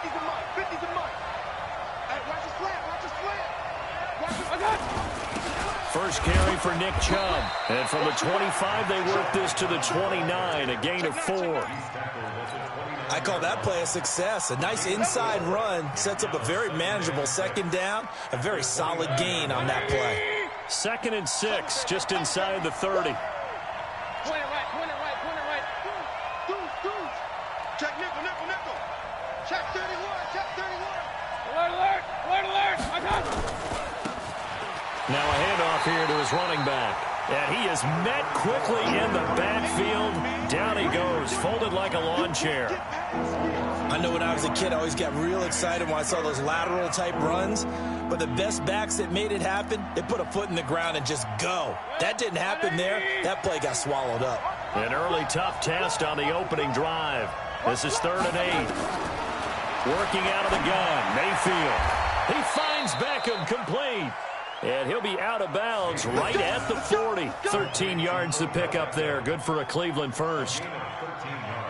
50's a must. 50's a must. Hey, watch the slant. Watch the slant. Watch the slant. First carry for Nick Chubb. And from the 25, they work this to the 29, a gain of 4. I call that play a success. A nice inside run sets up a very manageable second down. A very solid gain on that play. 2nd and 6, just inside the 30. Point it right, point it right, point it right. Goose. Check nickel, nickel, nickel. Check 31, check 31. Alert. I got it. Now a handoff here to his running back. And he is met quickly in the backfield. Down he goes, folded like a lawn chair. I know when I was a kid, I always got real excited when I saw those lateral type runs. But the best backs that made it happen, they put a foot in the ground and just go. That didn't happen there. That play got swallowed up. An early tough test on the opening drive. This is 3rd and 8. Working out of the gun, Mayfield. He finds Beckham, complete. And he'll be out of bounds right at the 40. 13 yards to pick up there. Good for a Cleveland first.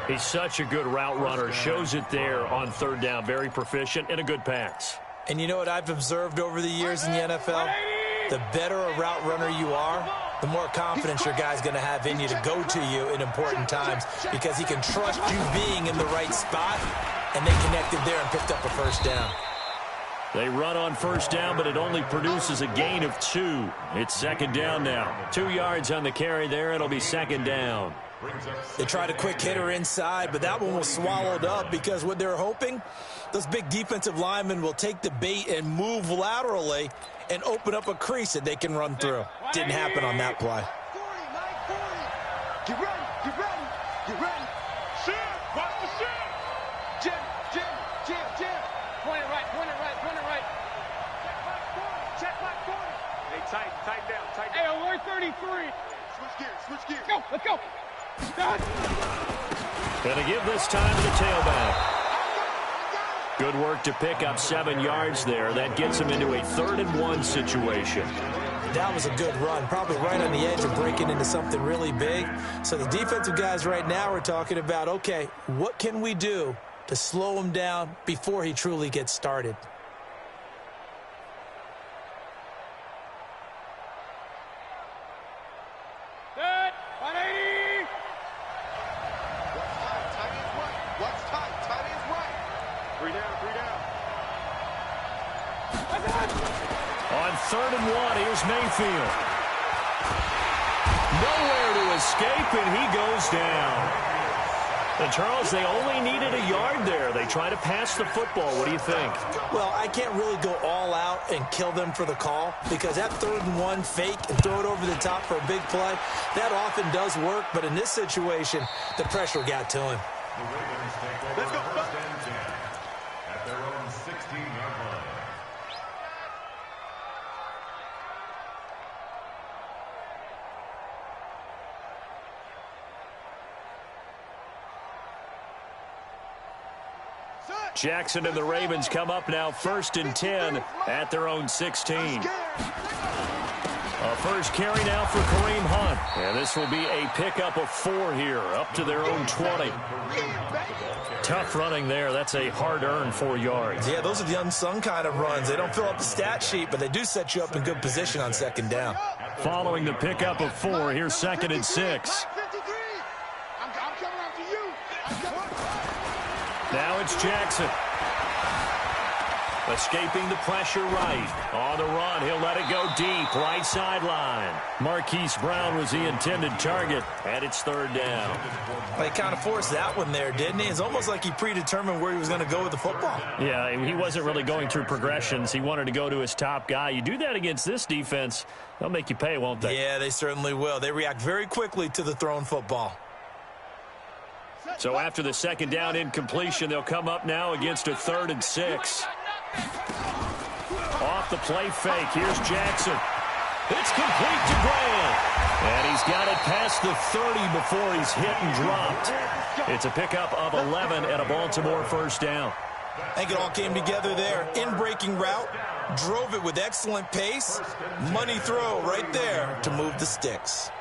He's such a good route runner. Shows it there on 3rd down. Very proficient and a good pass. And you know what I've observed over the years in the NFL? The better a route runner you are, the more confidence your guy's going to have in you to go to you in important times because he can trust you being in the right spot, and they connected there and picked up a first down. They run on 1st down, but it only produces a gain of 2. It's 2nd down now. 2 yards on the carry there. It'll be 2nd down. They tried a quick hitter inside, but that one was swallowed up because what they're hoping, those big defensive linemen will take the bait and move laterally and open up a crease that they can run through. Didn't happen on that play. 40, 9, 40. Get ready. Shit, watch the shit. Jim. Point it right. Check my 40. Hey, tight down. Hey, alert 33. Switch gears. Go, let's go. Gonna give this time to the tailback. Good work to pick up 7 yards there. That gets him into a 3rd and 1 situation. That was a good run, probably right on the edge of breaking into something really big. So the defensive guys right now are talking about, okay, what can we do to slow him down before he truly gets started? Set, 180. What's tight? Tight is right. 3 down. On 3rd and 1, here's Mayfield. Nowhere to escape, and he goes down. And Charles, they only needed a yard there. They try to pass the football. What do you think? Well, I can't really go all out and kill them for the call because that 3rd and 1 fake and throw it over the top for a big play, that often does work. But in this situation, the pressure got to him. Let's go. At their own 16-yard line. Jackson and the Ravens come up now 1st and 10 at their own 16. A first carry now for Kareem Hunt. And this will be a pickup of 4 here, up to their own 20. Tough running there. That's a hard-earned 4 yards. Yeah, those are the unsung kind of runs. They don't fill up the stat sheet, but they do set you up in good position on 2nd down. Following the pickup of 4, here's 2nd and 6. I'm coming after you. Now it's Jackson. Escaping the pressure right. On the run, he'll let it go deep, right sideline. Marquise Brown was the intended target, and it's 3rd down. Well, he kind of forced that one there, didn't he? It's almost like he predetermined where he was going to go with the football. Yeah, he wasn't really going through progressions. He wanted to go to his top guy. You do that against this defense, they'll make you pay, won't they? Yeah, they certainly will. They react very quickly to the thrown football. So after the 2nd down incompletion, they'll come up now against a 3rd and 6. Off the play fake, here's Jackson. It's complete to Graham. And he's got it past the 30 before he's hit and dropped. It's a pickup of 11 and a Baltimore 1st down. I think it all came together there. In-breaking route, drove it with excellent pace. Money throw right there to move the sticks.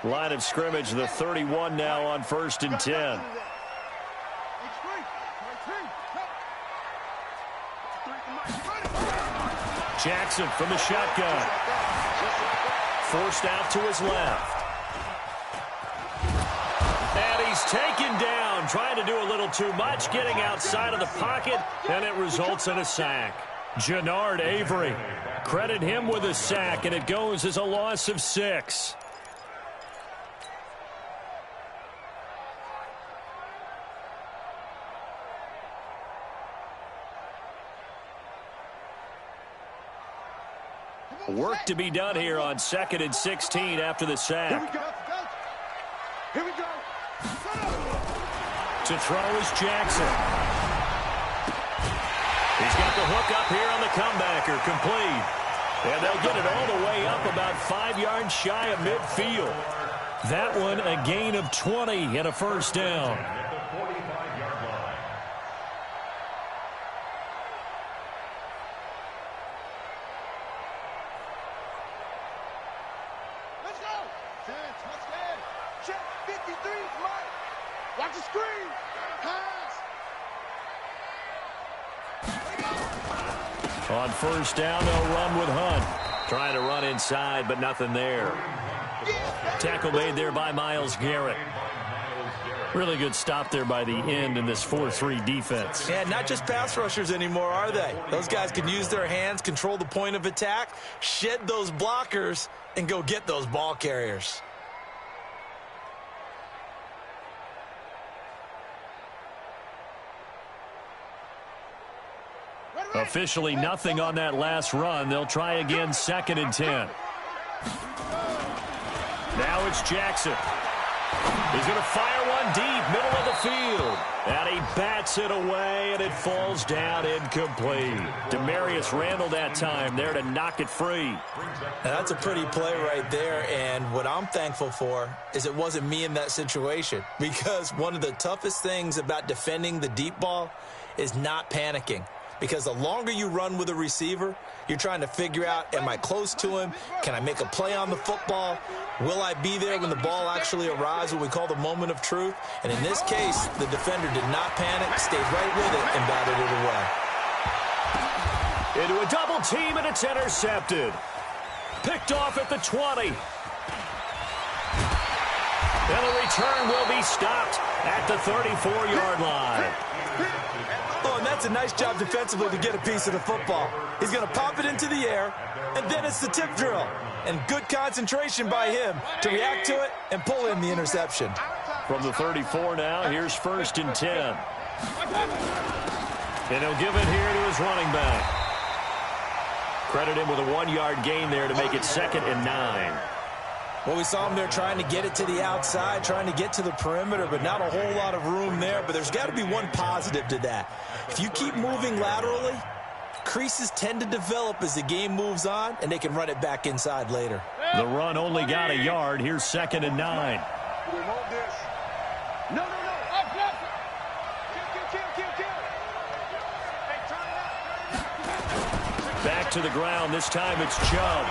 Line of scrimmage, the 31 now on 1st and 10. Jackson from the shotgun. Forced out to his left. And he's taken down, trying to do a little too much, getting outside of the pocket, and it results in a sack. Jannard Avery, credit him with a sack, and it goes as a loss of 6. Work to be done here on 2nd and 16 after the sack. Here we go. Here we go. To throw is Jackson. He's got the hook up here on the comebacker, complete. And they'll get it all the way up about 5 yards shy of midfield. That one a gain of 20 and a first down. Watch the screen. Pass. On first down, they'll run with Hunt. Trying to run inside, but nothing there. Tackle made there by Myles Garrett. Really good stop there by the end in this 4-3 defense. Yeah, not just pass rushers anymore, are they? Those guys can use their hands, control the point of attack, shed those blockers, and go get those ball carriers. Officially nothing on that last run. They'll try again 2nd and 10. Now it's Jackson. He's going to fire one deep, middle of the field. And he bats it away, and it falls down incomplete. Demarius Randall that time there to knock it free. Now, that's a pretty play right there, and what I'm thankful for is it wasn't me in that situation, because one of the toughest things about defending the deep ball is not panicking. Because the longer you run with a receiver, you're trying to figure out, am I close to him? Can I make a play on the football? Will I be there when the ball actually arrives, what we call the moment of truth? And in this case, the defender did not panic, stayed right with it, and batted it away. Into a double team, and it's intercepted. Picked off at the 20. And the return will be stopped at the 34-yard line. Oh, and that's a nice job defensively to get a piece of the football. He's going to pop it into the air, and then it's the tip drill. And good concentration by him to react to it and pull in the interception. From the 34 now, here's 1st and 10. And he'll give it here to his running back. Credit him with a 1-yard gain there to make it 2nd and 9. Well, we saw him there trying to get it to the outside, trying to get to the perimeter, but not a whole lot of room there. But there's got to be one positive to that. If you keep moving laterally, creases tend to develop as the game moves on, and they can run it back inside later. The run only got a yard. Here's 2nd and 9. No. Back to the ground. This time it's Chubb.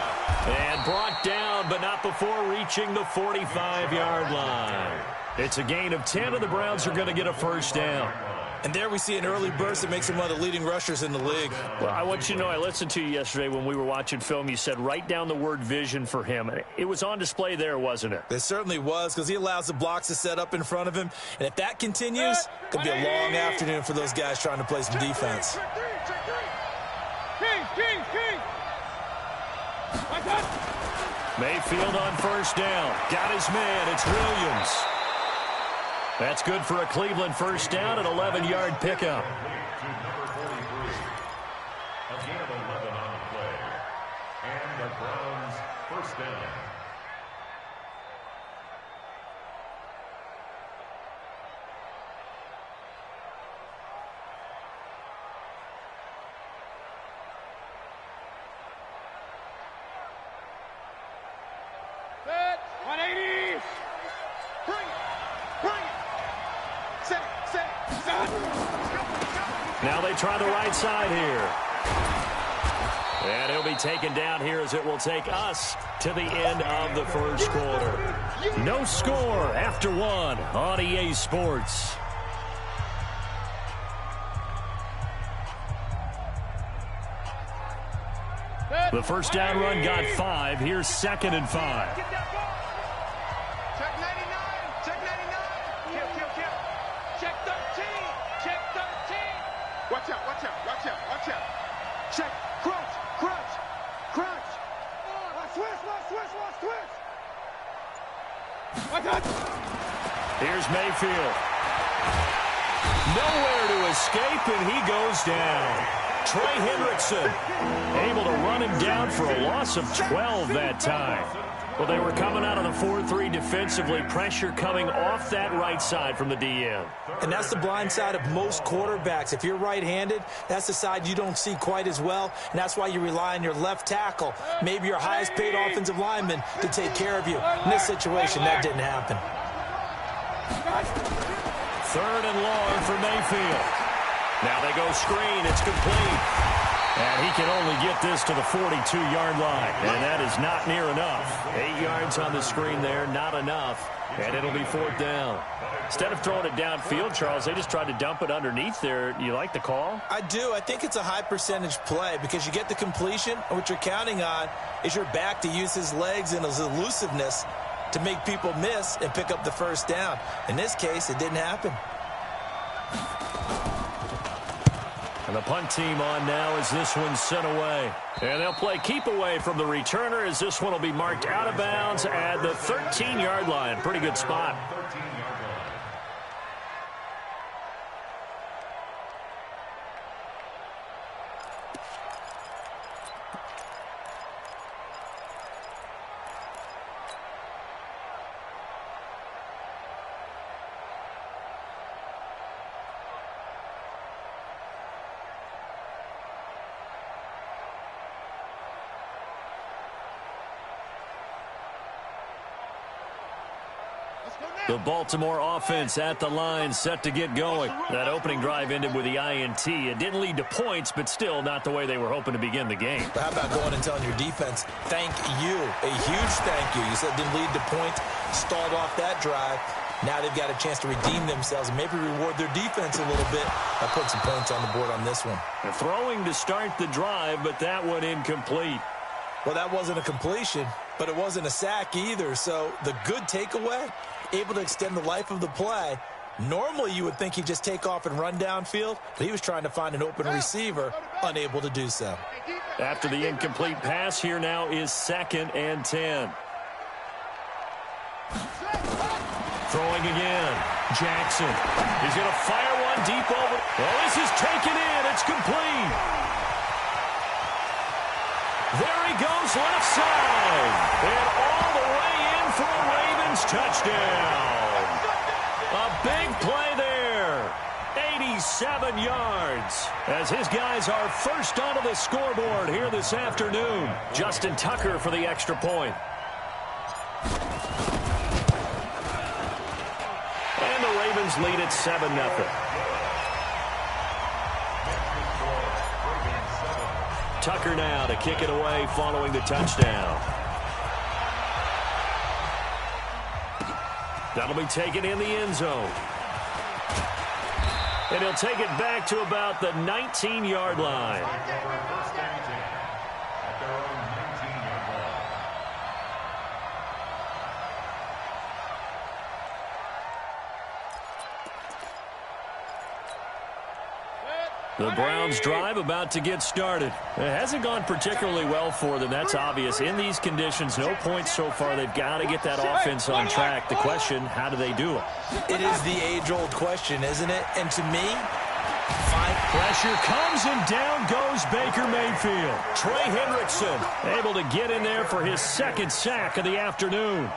And brought down, but not before reaching the 45-yard line. It's a gain of 10, and the Browns are going to get a first down. And there we see an early burst that makes him one of the leading rushers in the league. Well, I want you to know, I listened to you yesterday when we were watching film. You said write down the word vision for him. It was on display there, wasn't it? It certainly was, because he allows the blocks to set up in front of him. And if that continues, it could be a long afternoon for those guys trying to play some defense. Mayfield on first down. Got his man. It's Williams. That's good for a Cleveland first down, an 11-yard pickup. A gain of 11 on the play. And the Browns first down. Now they try the right side here. And he'll be taken down here as it will take us to the end of the first quarter. No score after one on EA Sports. The first down run got 5. Here's 2nd and 5. Check 99. Check 99. Kill, kill, kill. Check 13. Check 13. Watch out, watch out, watch out, watch out. Check. Crunch, crunch, crunch. Switch, switch, switch. Watch out. Here's Mayfield. Nowhere to escape, and he goes down. Trey Hendrickson able to run him down for a loss of 12 that time. Well, they were coming out of the 4-3 defensively. Pressure coming off that right side from the DM. And that's the blind side of most quarterbacks. If you're right-handed, that's the side you don't see quite as well. And that's why you rely on your left tackle, maybe your highest-paid offensive lineman, to take care of you. In this situation, that didn't happen. 3rd and long for Mayfield. Now they go screen. It's complete. And he can only get this to the 42-yard line. And that is not near enough. 8 yards on the screen there, not enough. And it'll be 4th down. Instead of throwing it downfield, Charles, they just tried to dump it underneath there. You like the call? I do. I think it's a high-percentage play because you get the completion, and what you're counting on is your back to use his legs and his elusiveness to make people miss and pick up the first down. In this case, it didn't happen. And the punt team on now as this one's sent away. And they'll play keep away from the returner as this one will be marked out of bounds at the 13-yard line. Pretty good spot. The Baltimore offense at the line, set to get going. That opening drive ended with the INT. It didn't lead to points, but still not the way they were hoping to begin the game. But how about going and telling your defense, thank you, a huge thank you. You said it didn't lead to points, stalled off that drive. Now they've got a chance to redeem themselves and maybe reward their defense a little bit by putting some points on the board on this one. They're throwing to start the drive, but that one incomplete. Well, that wasn't a completion, but it wasn't a sack either. So the good takeaway, able to extend the life of the play. Normally you would think he'd just take off and run downfield, but he was trying to find an open receiver, unable to do so. After the incomplete pass, here now is 2nd and 10. Throwing again. Jackson. He's going to fire one deep over. Well, this is taken in. It's complete. There he goes left side. And all the way in for a Ravens touchdown. A big play there. 87 yards. As his guys are first onto the scoreboard here this afternoon. Justin Tucker for the extra point. And the Ravens lead at 7-0. Tucker now to kick it away following the touchdown. That'll be taken in the end zone. And he'll take it back to about the 19-yard line. The Browns drive about to get started. It hasn't gone particularly well for them. That's obvious. In these conditions, no points so far. They've got to get that offense on track. The question, how do they do it? It is the age-old question, isn't it? And to me, pressure comes and down goes Baker Mayfield. Trey Hendrickson able to get in there for his 2nd sack of the afternoon.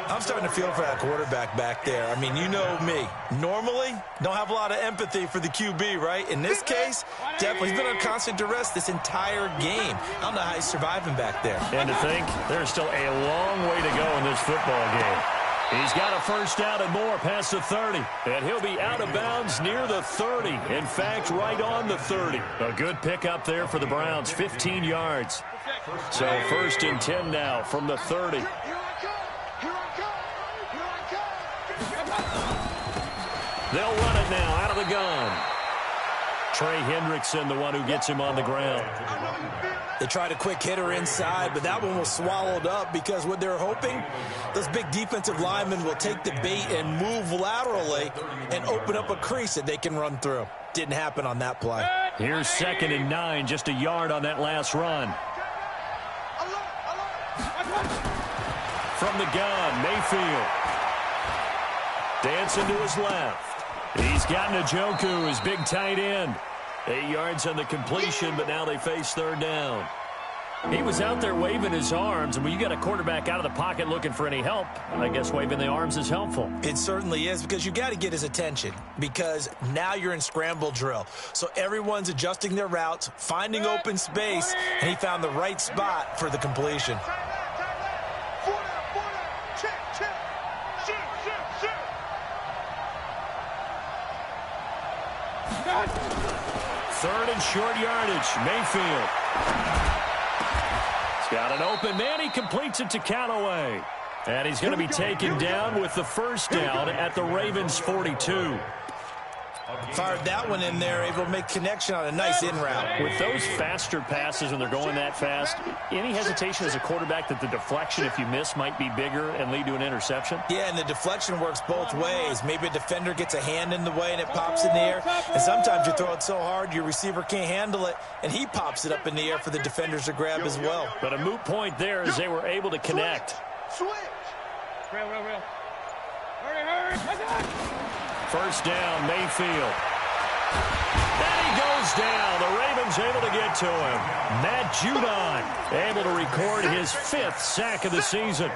I'm starting to feel for that quarterback back there. I mean, you know me. Normally, don't have a lot of empathy for the QB, right? In this case, definitely he's been on constant duress this entire game. I don't know how he's surviving back there. And to think, there's still a long way to go in this football game. He's got a first down and more past the 30. And he'll be out of bounds near the 30. In fact, right on the 30. A good pickup there for the Browns, 15 yards. So 1st and 10 now from the 30. They'll run it now out of the gun. Trey Hendrickson, the one who gets him on the ground. They tried a quick hitter inside, but that one was swallowed up because what they're hoping, those big defensive linemen will take the bait and move laterally and open up a crease that they can run through. Didn't happen on that play. Here's 2nd and 9, just a yard on that last run. From the gun, Mayfield. Dancing to his left. He's got Njoku, his big tight end. 8 yards on the completion, but now they face 3rd down. He was out there waving his arms, and when you got a quarterback out of the pocket looking for any help, I guess waving the arms is helpful. It certainly is, because you got to get his attention, because now you're in scramble drill. So everyone's adjusting their routes, finding open space, and he found the right spot for the completion. Third and short yardage. Mayfield. He's got an open man. He completes it to Callaway. And he's going to be taken down with the first down at the Ravens' 42. Fired that one in there, able to make connection on a nice in route. With those faster passes when they're going that fast, any hesitation as a quarterback that the deflection, if you miss, might be bigger and lead to an interception? Yeah, and the deflection works both ways. Maybe a defender gets a hand in the way and it pops in the air. And sometimes you throw it so hard your receiver can't handle it, and he pops it up in the air for the defenders to grab as well. But a moot point there as they were able to connect. Switch. Real. Hurry. First down, Mayfield. And he goes down. The Ravens able to get to him. Matt Judon able to record his 5th sack of the season.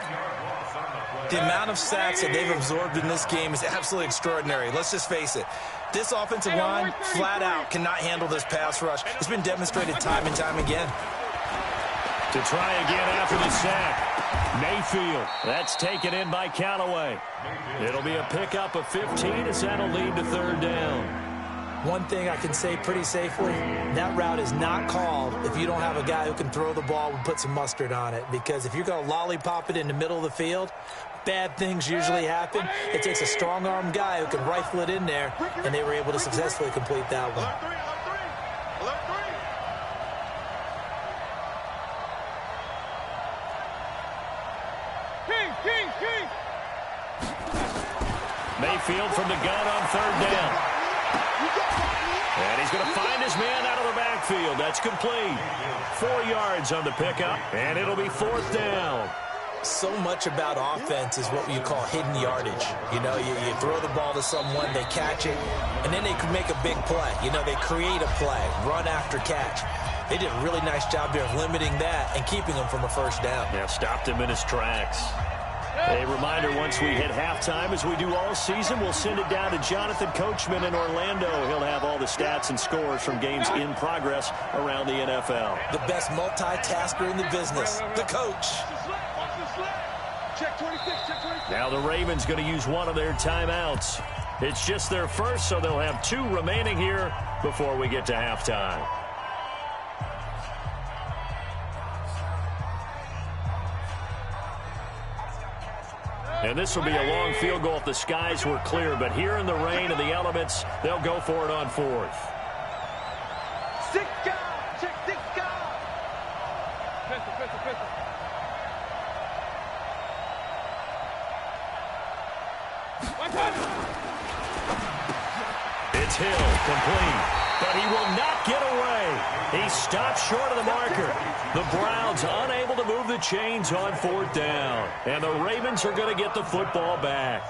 The amount of sacks that they've absorbed in this game is absolutely extraordinary. Let's just face it. This offensive line, flat out, cannot handle this pass rush. It's been demonstrated time and time again. To try again after the sack. Mayfield. That's taken in by Callaway. It'll be a pickup of 15 as that'll lead to 3rd down. One thing I can say pretty safely, that route is not called if you don't have a guy who can throw the ball and put some mustard on it. Because if you're going to lollipop it in the middle of the field, bad things usually happen. It takes a strong-arm guy who can rifle it in there, and they were able to successfully complete that one. Mayfield from the gun on 3rd down. And he's going to find his man out of the backfield. That's complete. 4 yards on the pickup, and it'll be 4th down. So much about offense is what you call hidden yardage. You know, you throw the ball to someone, they catch it, and then they can make a big play. You know, they create a play, run after catch. They did a really nice job there of limiting that and keeping him from a first down. Yeah, stopped him in his tracks. A reminder, once we hit halftime, as we do all season, we'll send it down to Jonathan Coachman in Orlando. He'll have all the stats and scores from games in progress around the NFL. The best multitasker in the business, the coach. Check 26, check 26. Now the Ravens going to use one of their timeouts. It's just their first, so they'll have 2 remaining here before we get to halftime. And this will be a long field goal if the skies were clear. But here in the rain and the elements, they'll go for it on 4th. 6 guard. Check 6 guard. Pistol. It's Hill, complete. But he will not get away. He stopped short of the marker. The Browns unable to move the chains on 4th down. And the Ravens are going to get the football back.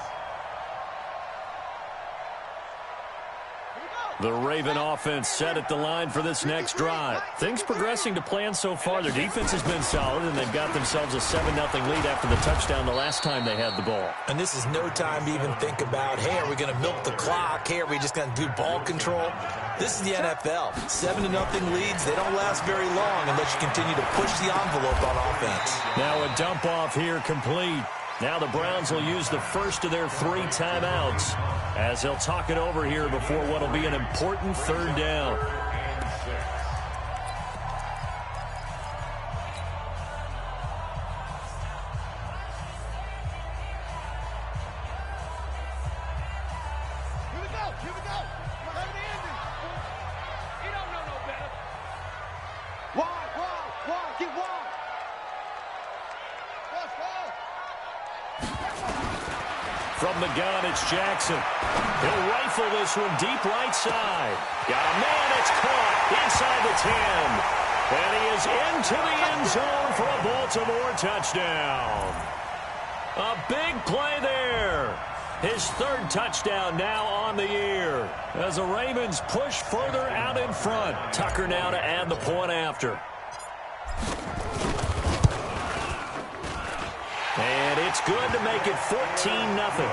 The Raven offense set at the line for this next drive. Things progressing to plan so far. Their defense has been solid, and they've got themselves a 7-0 lead after the touchdown the last time they had the ball. And this is no time to even think about, hey, are we going to milk the clock? Hey, are we just going to do ball control? This is the NFL. 7-0 leads, they don't last very long unless you continue to push the envelope on offense. Now a dump off here complete. Now the Browns will use the first of their 3 timeouts as they'll talk it over here before what will be an important 3rd down. From the gun, it's Jackson. He'll rifle this one deep right side. Got a man, it's caught inside the 10. And he is into the end zone for a Baltimore touchdown. A big play there. His 3rd touchdown now on the year as the Ravens push further out in front. Tucker now to add the point after. And it's good to make it 14-0.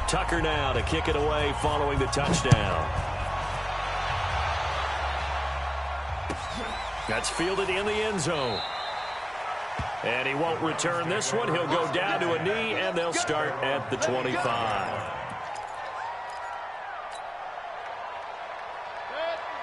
Tucker now to kick it away following the touchdown. That's fielded in the end zone. And he won't return this one. He'll go down to a knee, and they'll start at the 25.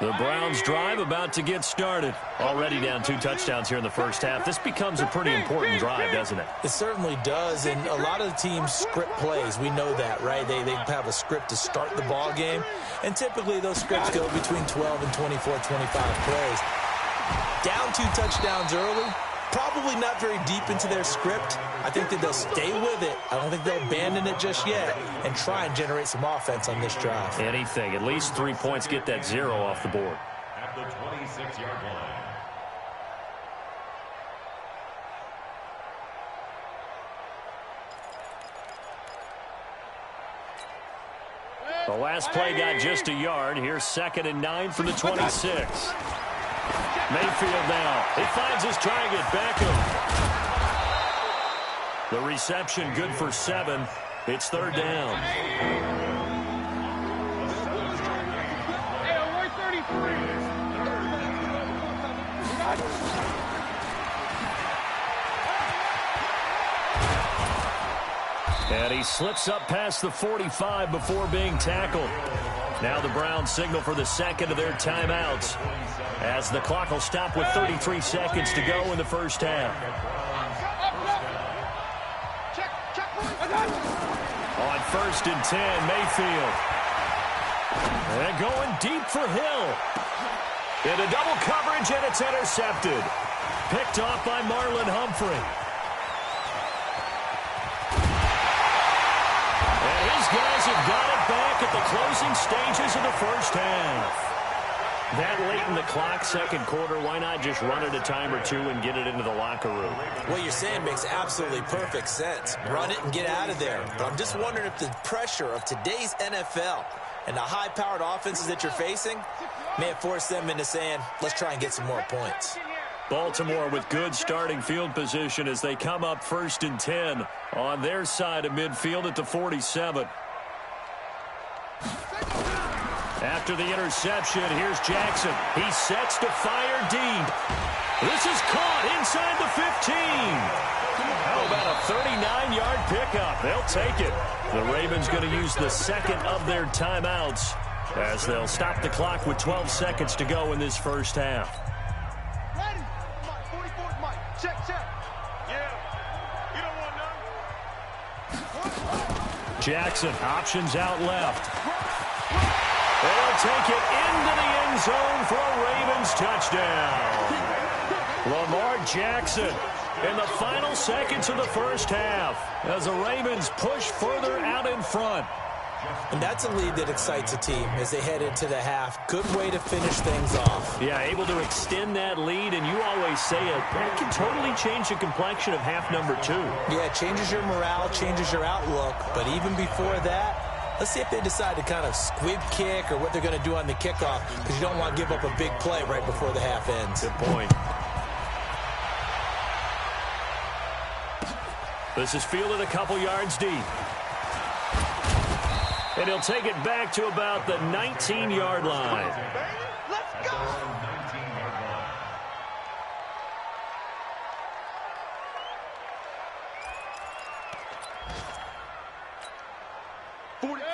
The Browns drive about to get started. Already down 2 touchdowns here in the first half. This becomes a pretty important drive, doesn't it? It certainly does, and a lot of the teams script plays. We know that, right? They have a script to start the ball game, and typically those scripts go between 12 and 24, 25 plays. Down 2 touchdowns early, probably not very deep into their script. I think that they'll stay with it. I don't think they'll abandon it just yet and try and generate some offense on this drive. Anything. At least 3 points, get that 0 off the board. At the 26-yard line. The last play got just a yard. Here's 2nd and 9 from the 26. Mayfield now. He finds his target, Beckham. The reception good for 7. It's 3rd down. And he slips up past the 45 before being tackled. Now the Browns signal for the 2nd of their timeouts as the clock will stop with 33 seconds to go in the first half. On 1st and 10, Mayfield. And going deep for Hill. Into double coverage, and it's intercepted. Picked off by Marlon Humphrey. And his guys have got it back at the closing stages of the first half. That late in the clock, 2nd quarter, why not just run it a time or 2 and get it into the locker room? What you're saying makes absolutely perfect sense. Run it and get out of there. But I'm just wondering if the pressure of today's NFL and the high-powered offenses that you're facing may have forced them into saying, let's try and get some more points. Baltimore with good starting field position as they come up 1st and 10 on their side of midfield at the 47. After the interception, here's Jackson. He sets to fire deep. This is caught inside the 15. How about a 39-yard pickup? They'll take it. The Ravens going to use the 2nd of their timeouts as they'll stop the clock with 12 seconds to go in this first half. Ready? Mike, 44, Mike. Check. Yeah. You don't want none. Jackson, options out left. They'll take it into the end zone for a Ravens touchdown. Lamar Jackson in the final seconds of the first half as the Ravens push further out in front. And that's a lead that excites a team as they head into the half. Good way to finish things off. Yeah, able to extend that lead, and you always say it, that can totally change the complexion of half number 2. Yeah, it changes your morale, changes your outlook. But even before that, let's see if they decide to kind of squib kick or what they're going to do on the kickoff, because you don't want to give up a big play right before the half ends. Good point. This is fielded a couple yards deep. And he'll take it back to about the 19-yard line. Let's go.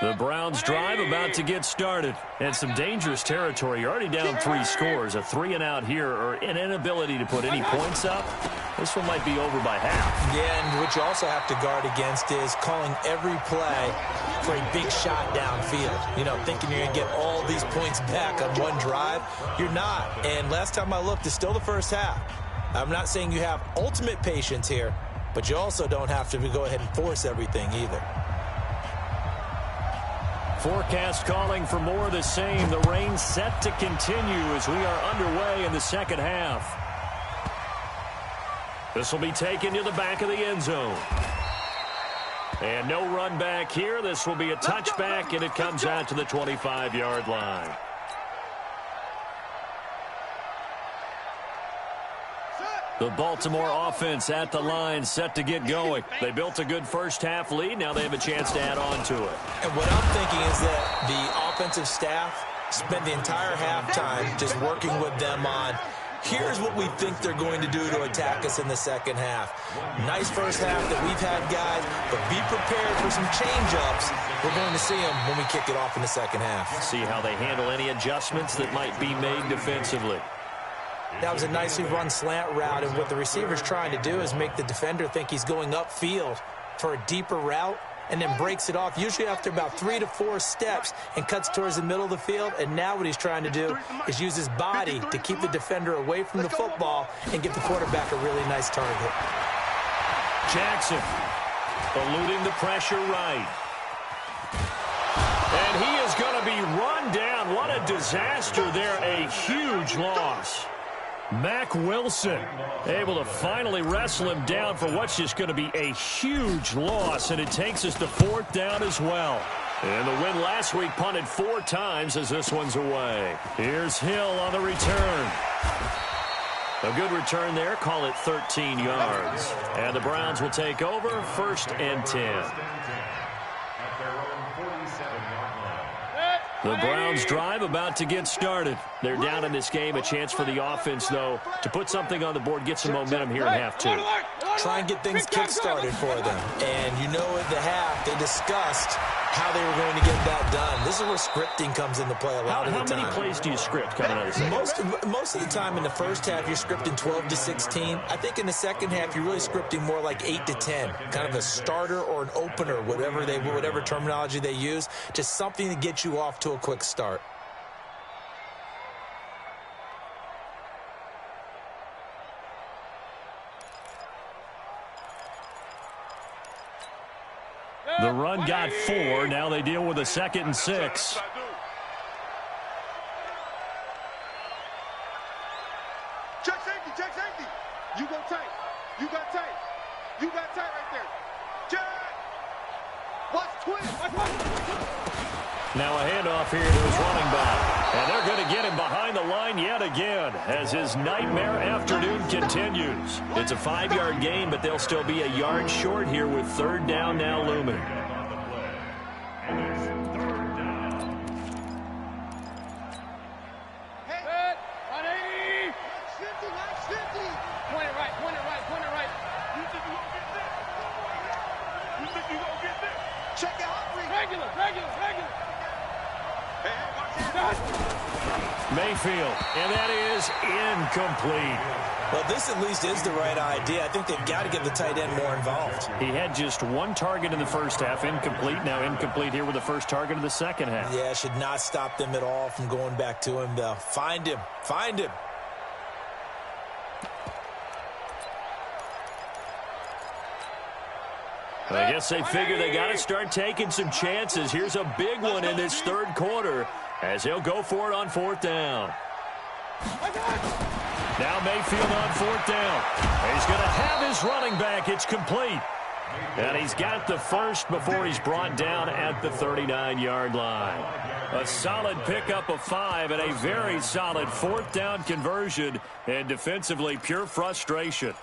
The Browns drive about to get started. And some dangerous territory. You're already down 3 scores. A 3-and-out here or an inability to put any points up. This one might be over by half. Yeah, and what you also have to guard against is calling every play for a big shot downfield. You know, thinking you're going to get all these points back on one drive. You're not. And last time I looked, it's still the first half. I'm not saying you have ultimate patience here, but you also don't have to go ahead and force everything either. Forecast calling for more of the same. The rain set to continue as we are underway in the second half. This will be taken to the back of the end zone. And no run back here. This will be a touchback, and it comes out to the 25-yard line. The Baltimore offense at the line, set to get going. They built a good first-half lead. Now they have a chance to add on to it. And what I'm thinking is that the offensive staff spent the entire halftime just working with them on, here's what we think they're going to do to attack us in the second half. Nice first half that we've had, guys, but be prepared for some change-ups. We're going to see them when we kick it off in the second half. See how they handle any adjustments that might be made defensively. That was a nicely run slant route, and what the receiver's trying to do is make the defender think he's going upfield for a deeper route and then breaks it off, usually after about 3 to 4 steps, and cuts towards the middle of the field. And now what he's trying to do is use his body to keep the defender away from the football and get the quarterback a really nice target. Jackson eluding the pressure right. And he is going to be run down. What a disaster there. A huge loss. Mack Wilson able to finally wrestle him down for what's just going to be a huge loss, and it takes us to 4th down as well. And the win last week punted 4 times as this one's away. Here's Hill on the return. A good return there, call it 13 yards. And the Browns will take over, 1st and 10. The Browns drive about to get started. They're down in this game. A chance for the offense, though, to put something on the board, get some momentum here in half 2. Try and get things kick-started for them. And you know at the half, they discussed how they were going to get that done. This is where scripting comes into play a lot of the time. How many plays do you script coming out of this? Most of the time in the first half, you're scripting 12 to 16. I think in the second half, you're really scripting more like 8 to 10. Kind of a starter or an opener, whatever terminology they use. Just something to get you off to a quick start. The run got 4. Now they deal with a 2nd and 6. Check safety, check safety. You go tight. You got tight. You got tight right there. Check. Watch twin. Now a handoff here to his running back. And they're going to get him behind the line yet again as his nightmare afternoon continues. It's a 5-yard gain, but they'll still be a yard short here with 3rd down now looming. Mayfield, and that is incomplete. Well, this at least is the right idea. I think they've got to get the tight end more involved. He had just 1 target in the first half, incomplete. Now incomplete here with the first target of the second half. Yeah, should not stop them at all from going back to him, though. Find him. Find him. I guess they figure they got to start taking some chances. Here's a big one in this 3rd quarter as he'll go for it on 4th down. Now Mayfield on 4th down. He's going to have his running back. It's complete. And he's got the first before he's brought down at the 39-yard line. A solid pickup of 5 and a very solid 4th down conversion. And defensively, pure frustration.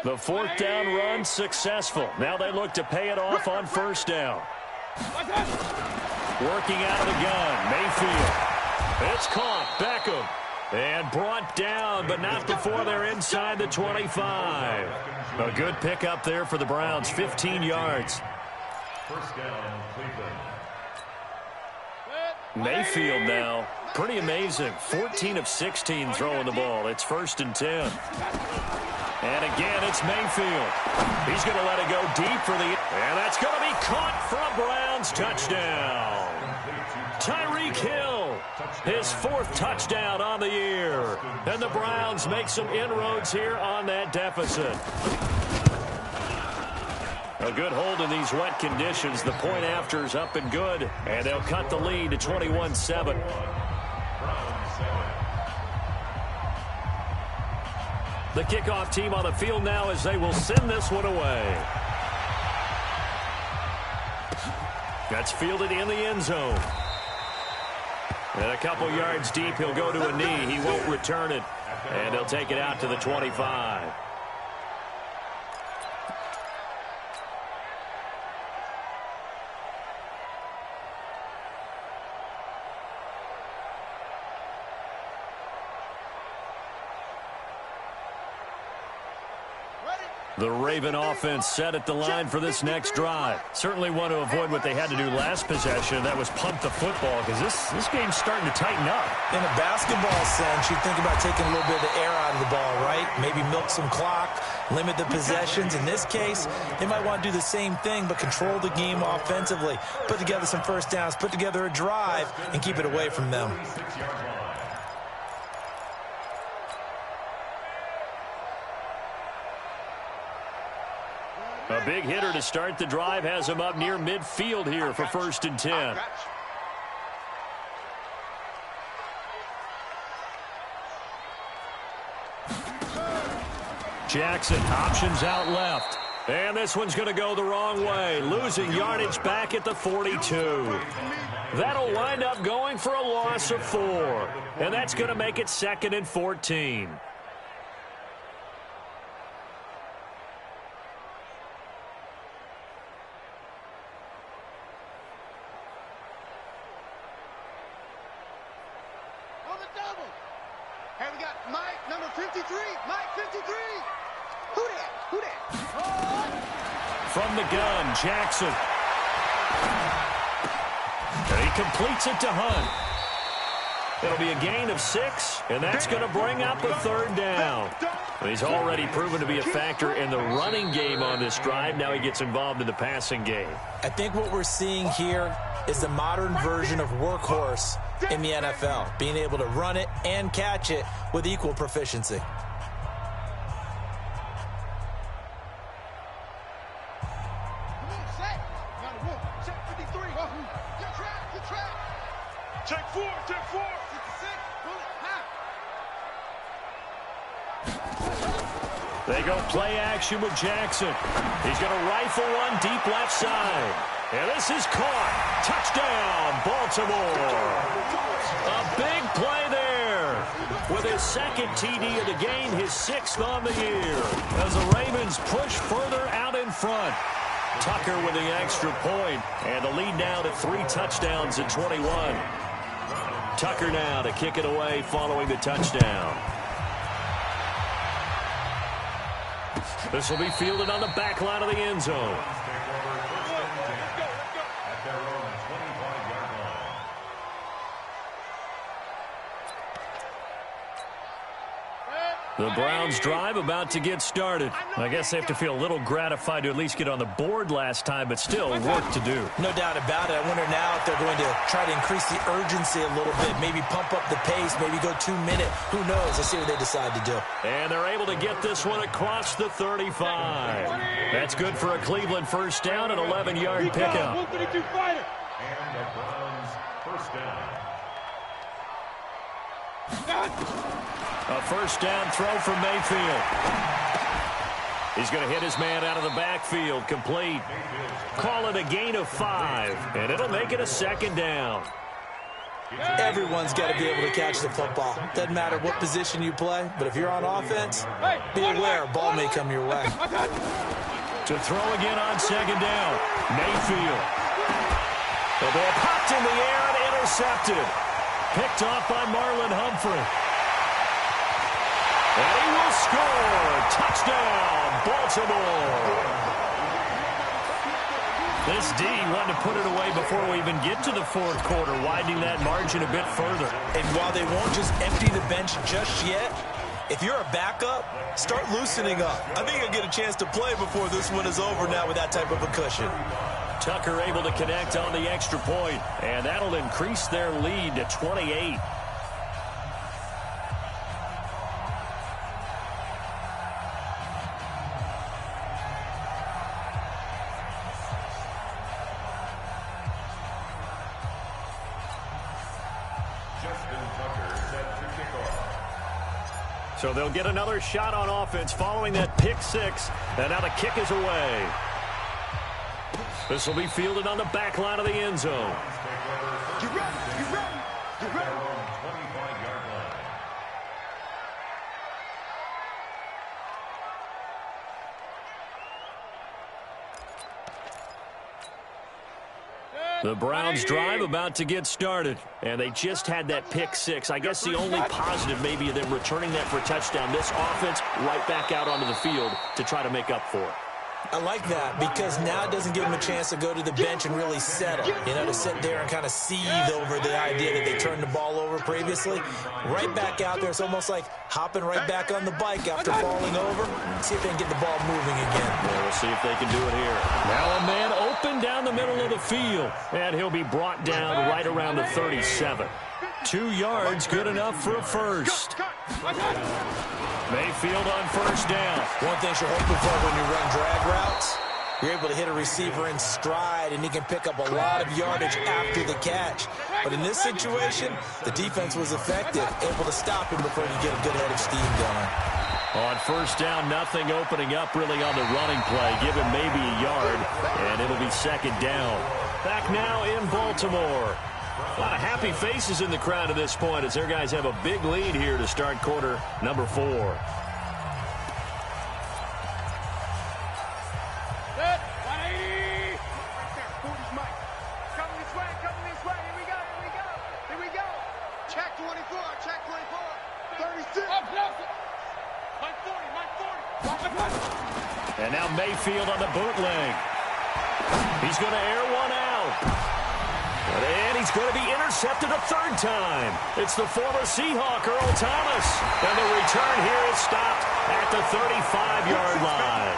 The fourth down run successful. Now they look to pay it off on first down. Working out of the gun, Mayfield. It's caught, Beckham. And brought down, but not before they're inside the 25. A good pickup there for the Browns, 15 yards. First down, Cleveland. Mayfield now, pretty amazing. 14 of 16 throwing the ball. It's 1st and 10. And again, it's Mayfield. He's going to let it go deep for the... And that's going to be caught for a Browns touchdown. Tyreek Hill, his 4th touchdown on the year. And the Browns make some inroads here on that deficit. A good hold in these wet conditions. The point after is up and good. And they'll cut the lead to 21-7. The kickoff team on the field now as they will send this one away. That's fielded in the end zone. And a couple yards deep, he'll go to a knee. He won't return it. And he'll take it out to the 25. The Raven offense set at the line for this next drive. Certainly want to avoid what they had to do last possession. That was pump the football because this game's starting to tighten up. In a basketball sense, you think about taking a little bit of the air out of the ball, right? Maybe milk some clock, limit the possessions. In this case, they might want to do the same thing but control the game offensively. Put together some first downs, put together a drive, and keep it away from them. A big hitter to start the drive has him up near midfield here for 1st and 10. Jackson options out left. And this one's going to go the wrong way, losing yardage back at the 42. That'll wind up going for a loss of 4. And that's going to make it 2nd and 14. Hey, we got Mike, number 53. Mike, 53. Who that? Who that? From the gun, Jackson. And he completes it to Hunt. It'll be a gain of 6, and that's going to bring up a 3rd down. He's already proven to be a factor in the running game on this drive. Now he gets involved in the passing game. I think what we're seeing here is the modern version of workhorse in the NFL, being able to run it and catch it with equal proficiency. Check 4, check 4. 66, They go play action with Jackson. He's going to rifle one deep left side. And this is caught. Touchdown, Baltimore. A big play there. With his 2nd TD of the game, his 6th on the year. As the Ravens push further out in front. Tucker with the extra point. And the lead now to 3 touchdowns at 21. Tucker now to kick it away following the touchdown. This will be fielded on the back line of the end zone. The Browns drive about to get started. I guess they have to feel a little gratified to at least get on the board last time, but still work to do. No doubt about it. I wonder now if they're going to try to increase the urgency a little bit, maybe pump up the pace, maybe go 2-minute. Who knows? Let's see what they decide to do. And they're able to get this one across the 35. That's good for a Cleveland first down, an 11-yard pickup. And the Browns first down. A first down throw from Mayfield. He's going to hit his man out of the backfield, complete. Call it a gain of 5, and it'll make it a 2nd down. Everyone's got to be able to catch the football. Doesn't matter what position you play, but if you're on offense, be aware a ball may come your way. To throw again on second down, Mayfield. The ball popped in the air and intercepted. Picked off by Marlon Humphrey. And he will score. Touchdown, Baltimore. This D wanted to put it away before we even get to the fourth quarter, widening that margin a bit further. And while they won't just empty the bench just yet, if you're a backup, start loosening up. I think you'll get a chance to play before this one is over now with that type of a cushion. Tucker able to connect on the extra point, and that'll increase their lead to 28. So they'll get another shot on offense following that pick six. And now the kick is away. This will be fielded on the back line of the end zone. Get ready, get ready, get ready. The Browns drive about to get started, and they just had that pick six. I guess the only positive maybe of them returning that for a touchdown. This offense right back out onto the field to try to make up for it. I like that because now it doesn't give them a chance to go to the bench and really settle, to sit there and kind of seethe over the idea that they turned the ball over previously. Right back out there. It's almost like hopping right back on the bike after falling over. See if they can get the ball moving again. Well, we'll see if they can do it here. Now a man open down the middle of the field, and he'll be brought down right around the 37. 2 yards, good enough for a first. Mayfield on first down. One thing you're hoping for when you run drag routes, you're able to hit a receiver in stride, and he can pick up a lot of yardage after the catch. But in this situation, the defense was effective, able to stop him before you get a good head of steam going. On first down, nothing opening up really on the running play. Give him maybe a yard, and it'll be second down. Back now in Baltimore. A lot of happy faces in the crowd at this point as their guys have a big lead here to start quarter number 4. Set, 180. Coming this way, here we go. Check 24, check 24. 36. My 40. And now Mayfield on the bootleg. He's going to air one out. And he's going to be intercepted a third time. It's the former Seahawk, Earl Thomas. And the return here is stopped at the 35-yard line.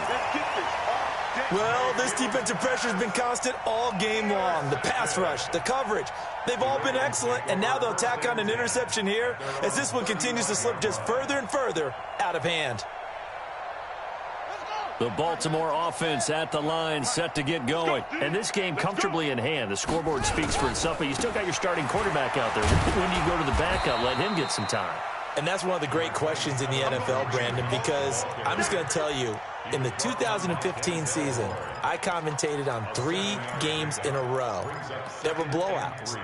Well, this defensive pressure has been constant all game long. The pass rush, the coverage, they've all been excellent. And now they'll tack on an interception here as this one continues to slip just further and further out of hand. The Baltimore offense at the line, set to get going. And this game comfortably in hand. The scoreboard speaks for itself, but you still got your starting quarterback out there. When do you go to the backup, let him get some time? And that's one of the great questions in the NFL, Brandon, because I'm just going to tell you, in the 2015 season, I commentated on 3 games in a row that were blowouts.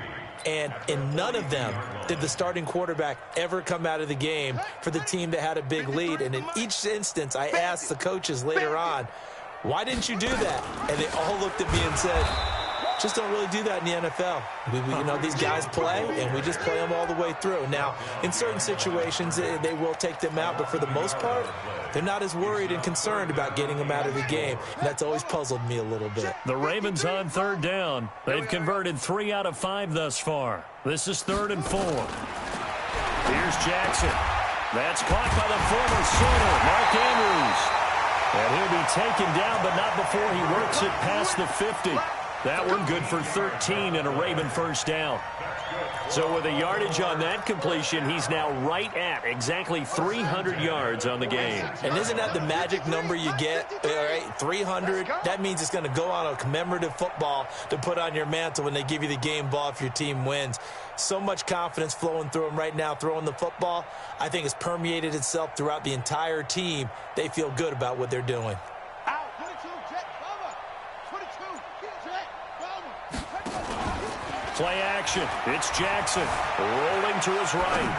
And in none of them did the starting quarterback ever come out of the game for the team that had a big lead. And in each instance, I asked the coaches later on, why didn't you do that? And they all looked at me and said, just don't really do that in the NFL. These guys play, and we just play them all the way through. Now, in certain situations, they will take them out, but for the most part, they're not as worried and concerned about getting them out of the game. And that's always puzzled me a little bit. The Ravens on third down. They've converted 3 out of 5 thus far. This is 3rd and 4. Here's Jackson. That's caught by the former Sooner, Mark Andrews. And he'll be taken down, but not before he works it past the 50. That one good for 13 and a Raven first down. So with a yardage on that completion, he's now right at exactly 300 yards on the game. And isn't that the magic number you get? All right, 300. That means it's going to go on a commemorative football to put on your mantle when they give you the game ball if your team wins. So much confidence flowing through them right now, throwing the football. I think it's permeated itself throughout the entire team. They feel good about what they're doing. Play action. It's Jackson rolling to his right.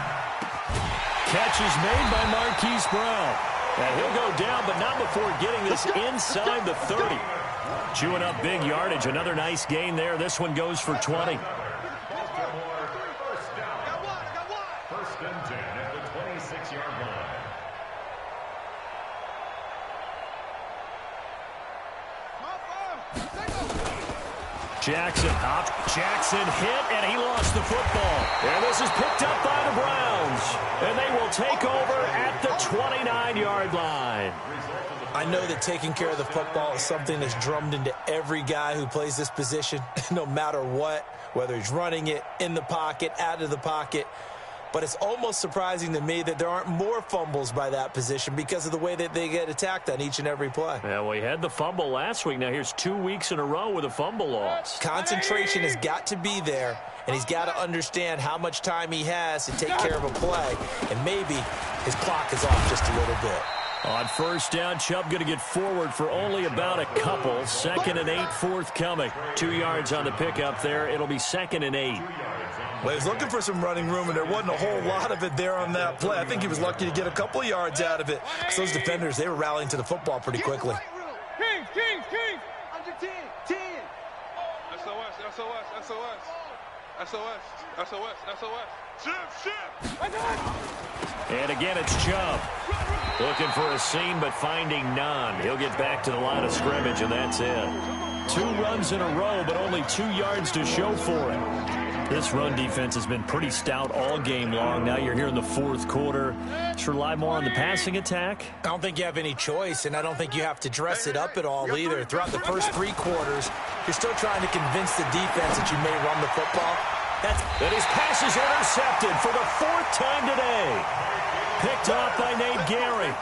Catch is made by Marquise Brown. And he'll go down, but not before getting this inside the 30. Chewing up big yardage. Another nice gain there. This one goes for 20. First and 10 at the 26-yard line. Jackson hit, and he lost the football. And this is picked up by the Browns. And they will take over at the 29-yard line. I know that taking care of the football is something that's drummed into every guy who plays this position, no matter what, whether he's running it, in the pocket, out of the pocket. But it's almost surprising to me that there aren't more fumbles by that position because of the way that they get attacked on each and every play. Yeah, we had the fumble last week. Now here's 2 weeks in a row with a fumble loss. Concentration has got to be there, and he's got to understand how much time he has to take care of a play, and maybe his clock is off just a little bit. On first down, Chubb going to get forward for only about a couple. 2nd and 8 forthcoming. 2 yards on the pickup there. It'll be 2nd and 8. Well, he was looking for some running room, and there wasn't a whole lot of it there on that play. I think he was lucky to get a couple of yards out of it. Because those defenders, they were rallying to the football pretty quickly. Kings. Under 10. SOS. Shift. And again, it's Chubb. Looking for a seam, but finding none. He'll get back to the line of scrimmage, and that's it. 2 runs in a row, but only 2 yards to show for it. This run defense has been pretty stout all game long. Now you're here in the 4th quarter. Just rely more on the passing attack. I don't think you have any choice, and I don't think you have to dress it up at all either. Throughout the first 3 quarters, you're still trying to convince the defense that you may run the football. And his pass is intercepted for the 4th time today. Picked off by Nate Gehring.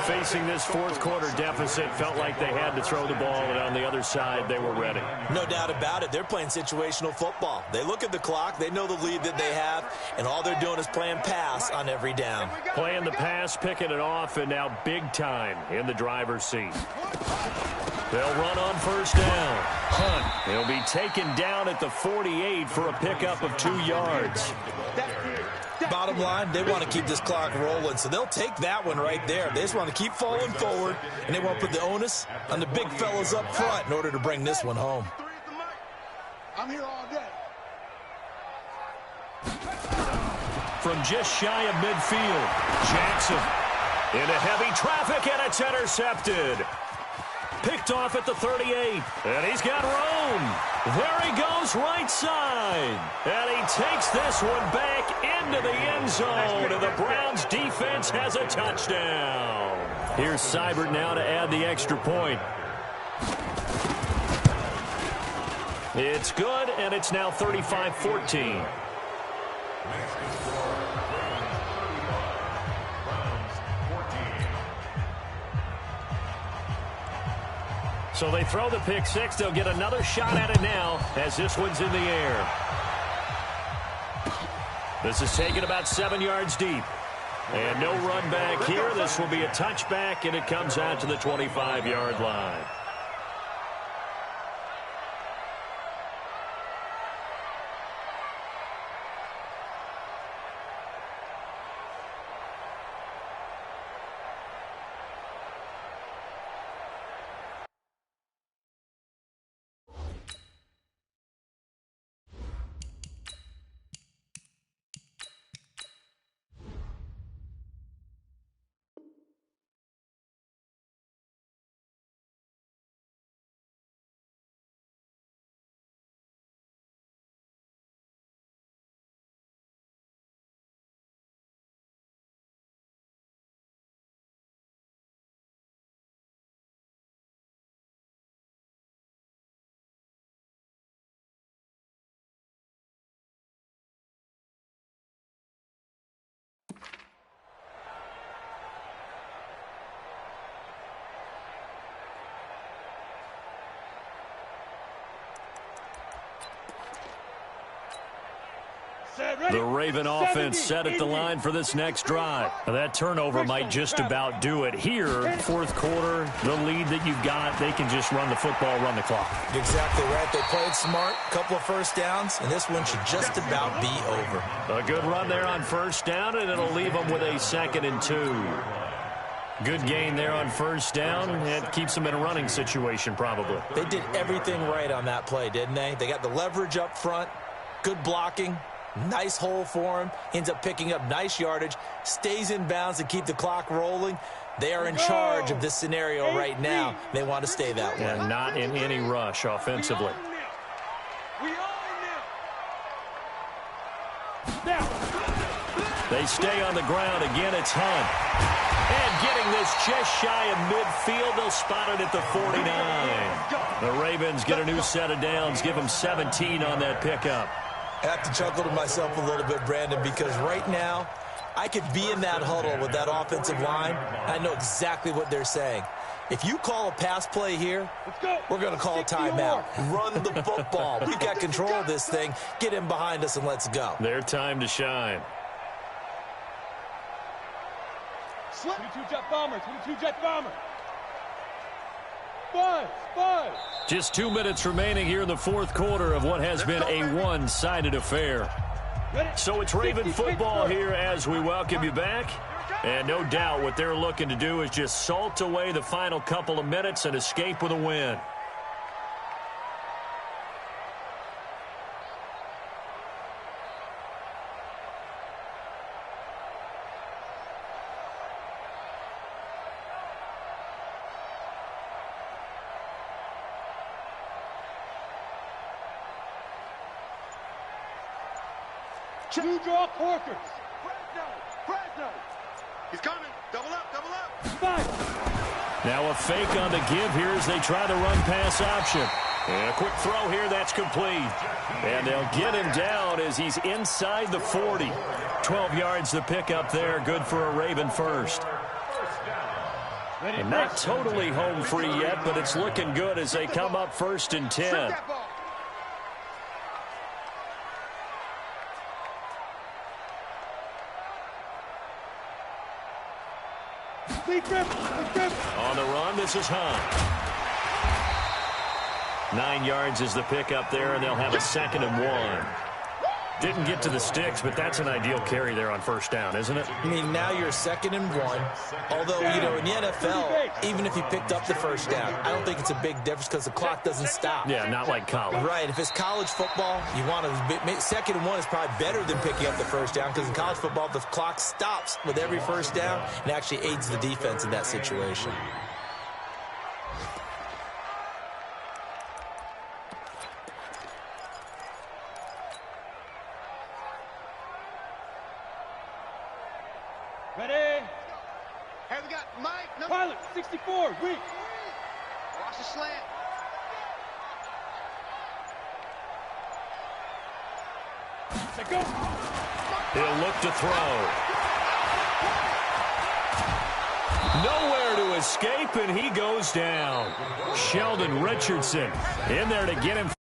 Facing this 4th quarter deficit, felt like they had to throw the ball, and on the other side, they were ready. No doubt about it. They're playing situational football. They look at the clock, they know the lead that they have, and all they're doing is playing pass on every down. Playing the pass, picking it off, and now big time in the driver's seat. They'll run on first down. Hunt. He'll be taken down at the 48 for a pickup of 2 yards. Bottom line, they want to keep this clock rolling, so they'll take that one right there. They just want to keep falling forward, and they want to put the onus on the big fellas up front in order to bring this one home. I'm here all day. From just shy of midfield, Jackson into heavy traffic, and it's intercepted. Picked off at the 38, and he's got room. There he goes, right side. And he takes this one back into the end zone, and the Browns defense has a touchdown. Here's Seibert now to add the extra point. It's good, and it's now 35-14. So they throw the pick 6. They'll get another shot at it now as this one's in the air. This is taken about 7 yards deep. And no run back here. This will be a touchback, and it comes out to the 25-yard line. The Raven offense set at the line for this next drive. Now, that turnover might just about do it. Here, fourth quarter, the lead that you've got, they can just run the football, run the clock. Exactly right. They played smart, couple of first downs, and this one should just about be over. A good run there on first down, and it'll leave them with a 2nd and 2. Good gain there on first down. It keeps them in a running situation, probably. They did everything right on that play, didn't they? They got the leverage up front, good blocking, nice hole for him, ends up picking up nice yardage, stays in bounds to keep the clock rolling. They are in charge of this scenario right now. They want to stay that way. And not in any rush offensively. They stay on the ground. Again, it's Hunt. And getting this just shy of midfield, they'll spot it at the 49. The Ravens get a new set of downs, give them 17 on that pickup. I have to chuckle to myself a little bit, Brandon, because right now I could be in that huddle with that offensive line. I know exactly what they're saying. If you call a pass play here, we're going to call a timeout. Run the football. We've got control of this thing. Get in behind us and let's go. Their time to shine. 22 jet bomber, 22 jet bomber. Five. Just 2 minutes remaining here in the fourth quarter of what has been a one-sided affair. So it's Raven football here as we welcome you back. And no doubt what they're looking to do is just salt away the final couple of minutes and escape with a win. Two draw Corkers. Fresno. He's coming. Double up. 5. Now a fake on the give here as they try the run-pass option. And a quick throw here, that's complete. And they'll get him down as he's inside the 40. 12 yards to pick up there. Good for a Raven first. And not totally home free yet, but it's looking good as they come up 1st and 10. On the run, this is Hunt. 9 yards is the pickup there, and they'll have a 2nd and 1. Didn't get to the sticks, but that's an ideal carry there on first down, isn't it? I mean, now you're 2nd and 1. Although, you know, in the NFL, even if you picked up the first down, I don't think it's a big difference because the clock doesn't stop. Yeah, not like college. Right. If it's college football, you want to 2nd and 1 is probably better than picking up the first down because in college football, the clock stops with every first down and actually aids the defense in that situation. Ready? Hey, we got Mike. No. Pilot, 64, weak. Watch the slant. Set go. He'll look to throw. Nowhere to escape, and he goes down. Sheldon Richardson in there to get him.